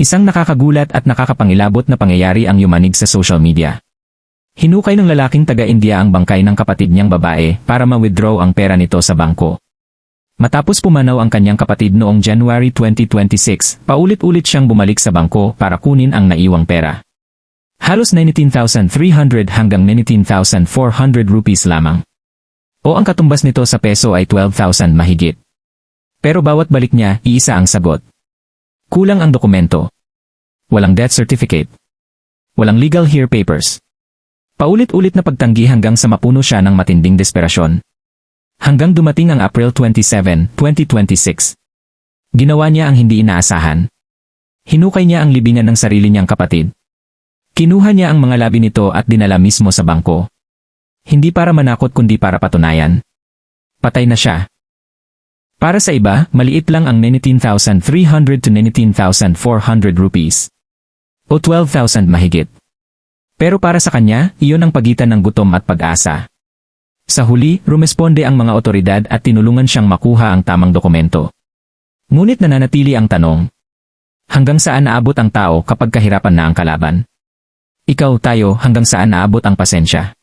Isang nakakagulat at nakakapangilabot na pangyayari ang yumanig sa social media. Hinukay ng lalaking taga-India ang bangkay ng kapatid niyang babae para ma-withdraw ang pera nito sa bangko. Matapos pumanaw ang kanyang kapatid noong January 2026, paulit-ulit siyang bumalik sa bangko para kunin ang naiwang pera. Halos 19,300 hanggang 19,400 rupees lamang. O ang katumbas nito sa peso ay 12,000 mahigit. Pero bawat balik niya, iisa ang sagot. Kulang ang dokumento. Walang death certificate. Walang legal here papers. Paulit-ulit na pagtanggi hanggang sa mapuno siya ng matinding desperasyon. Hanggang dumating ang April 27, 2026. Ginawa niya ang hindi inaasahan. Hinukay niya ang libingan ng sarili niyang kapatid. Kinuha niya ang mga labi nito at dinala mismo sa bangko. Hindi para manakot kundi para patunayan. Patay na siya. Para sa iba, maliit lang ang 19,300 to 19,400 rupees. O 12,000 mahigit. Pero para sa kanya, iyon ang pagitan ng gutom at pag-asa. Sa huli, rumesponde ang mga otoridad at tinulungan siyang makuha ang tamang dokumento. Ngunit nananatili ang tanong. Hanggang saan naabot ang tao kapag kahirapan na ang kalaban? Ikaw, tayo, hanggang saan naabot ang pasensya?